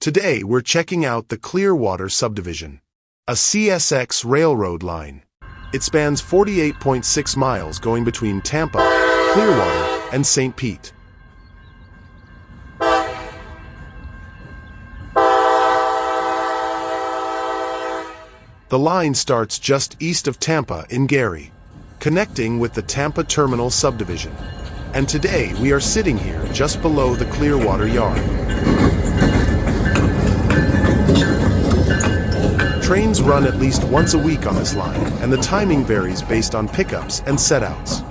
Today we're checking out the Clearwater subdivision, a CSX railroad line. It spans 48.6 miles going between Tampa, Clearwater, and St. Pete. The line starts just east of Tampa in Gary, connecting with the Tampa Terminal subdivision. And today we are sitting here just below the Clearwater yard. Trains run at least once a week on this line, and the timing varies based on pickups and setouts.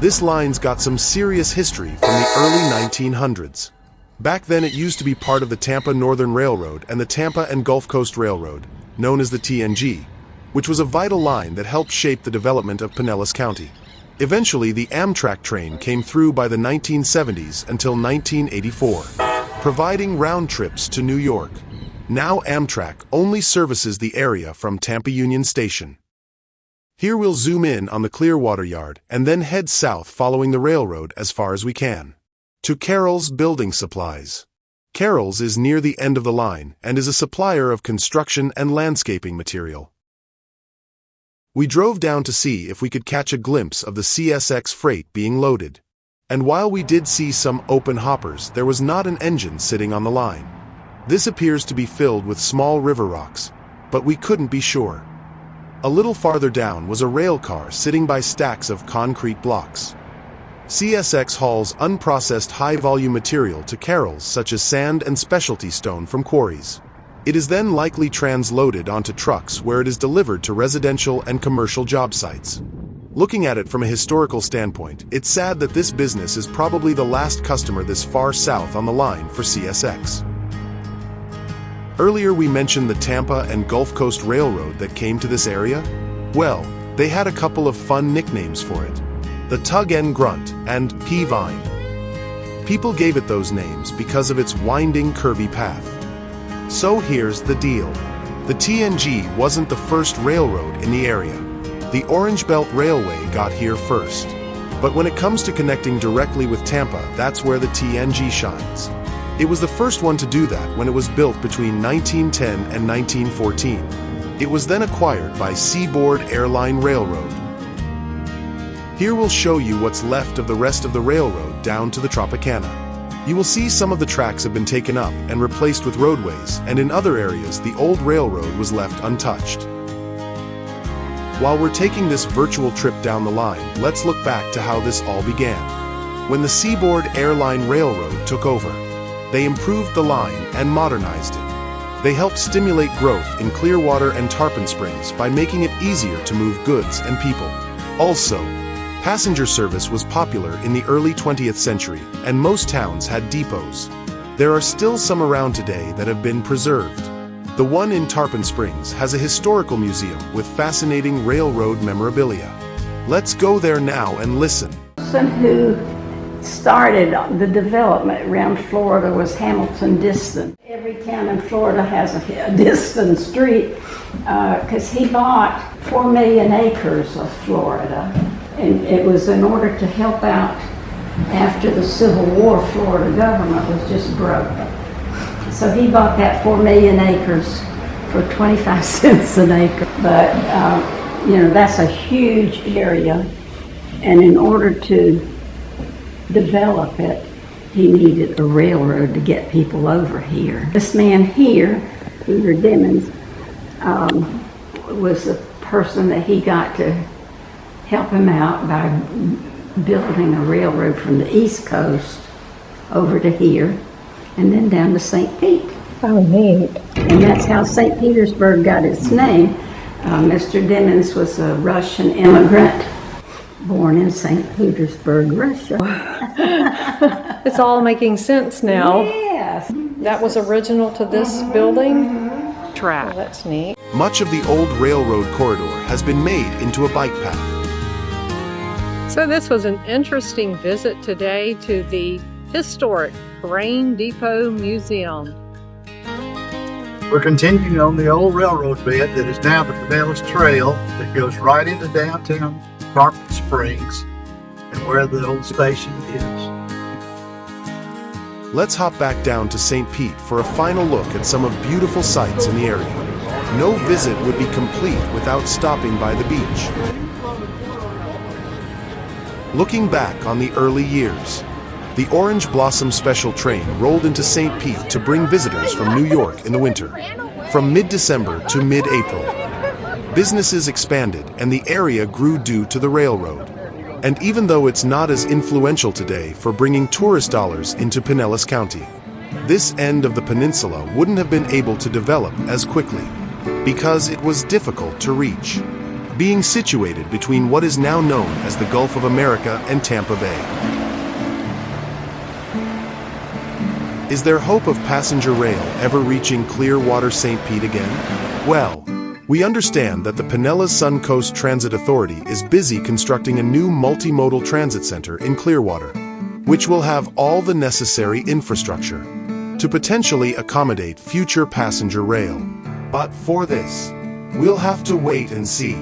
This line's got some serious history from the early 1900s. Back then it used to be part of the Tampa Northern Railroad and the Tampa and Gulf Coast Railroad, known as the TNG, which was a vital line that helped shape the development of Pinellas County. Eventually, the Amtrak train came through by the 1970s until 1984, providing round trips to New York. Now Amtrak only services the area from Tampa Union Station. Here we'll zoom in on the Clearwater yard and then head south following the railroad as far as we can, to Carroll's Building Supplies. Carroll's is near the end of the line and is a supplier of construction and landscaping material. We drove down to see if we could catch a glimpse of the CSX freight being loaded. And while we did see some open hoppers, there was not an engine sitting on the line. This appears to be filled with small river rocks, but we couldn't be sure. A little farther down was a rail car sitting by stacks of concrete blocks. CSX hauls unprocessed high-volume material to Carroll's such as sand and specialty stone from quarries. It is then likely transloaded onto trucks where it is delivered to residential and commercial job sites. Looking at it from a historical standpoint, it's sad that this business is probably the last customer this far south on the line for CSX. Earlier we mentioned the Tampa and Gulf Coast Railroad that came to this area. Well, they had a couple of fun nicknames for it: the Tug and Grunt and P-Vine. People gave it those names because of its winding, curvy path. So here's the deal. The TNG wasn't the first railroad in the area. The Orange Belt Railway got here first. But when it comes to connecting directly with Tampa, that's where the TNG shines. It was the first one to do that when it was built between 1910 and 1914. It was then acquired by Seaboard Airline Railroad. Here we'll show you what's left of the rest of the railroad down to the Tropicana. You will see some of the tracks have been taken up and replaced with roadways, and in other areas the old railroad was left untouched. While we're taking this virtual trip down the line, let's look back to how this all began. When the Seaboard Airline Railroad took over, they improved the line and modernized it. They helped stimulate growth in Clearwater and Tarpon Springs by making it easier to move goods and people. Also, passenger service was popular in the early 20th century, and most towns had depots. There are still some around today that have been preserved. The one in Tarpon Springs has a historical museum with fascinating railroad memorabilia. Let's go there now and listen. The person who started the development around Florida was Hamilton Diston. Every town in Florida has a Diston Street because he bought 4 million acres of Florida. And it was in order to help out after the Civil War. Florida government was just broke. So he bought that 4 million acres for 25 cents an acre. But, that's a huge area. And in order to develop it, he needed a railroad to get people over here. This man here, Peter Demons, was the person that he got to help him out by building a railroad from the East Coast over to here and then down to St. Pete. Oh, neat. And that's how St. Petersburg got its name. Mr. Demons was a Russian immigrant born in St. Petersburg, Russia. It's all making sense now. Yes. That was original to this building? Track. Well, that's neat. Much of the old railroad corridor has been made into a bike path. So this was an interesting visit today to the historic Grain Depot Museum. We're continuing on the old railroad bed that is now the Pinellas Trail that goes right into downtown Tarpon Springs and where the old station is. let's hop back down to St. Pete for a final look at some of beautiful sights in the area. No visit would be complete without stopping by the beach. Looking back on the early years, the Orange Blossom Special train rolled into St. Pete to bring visitors from New York in the winter. From mid-December to mid-April, businesses expanded and the area grew due to the railroad. And even though it's not as influential today for bringing tourist dollars into Pinellas County, this end of the peninsula wouldn't have been able to develop as quickly because it was difficult to reach, being situated between what is now known as the Gulf of America and Tampa Bay. Is there hope of passenger rail ever reaching Clearwater, St. Pete again? Well, we understand that the Pinellas Suncoast Transit Authority is busy constructing a new multimodal transit center in Clearwater, which will have all the necessary infrastructure to potentially accommodate future passenger rail. But for this, we'll have to wait and see.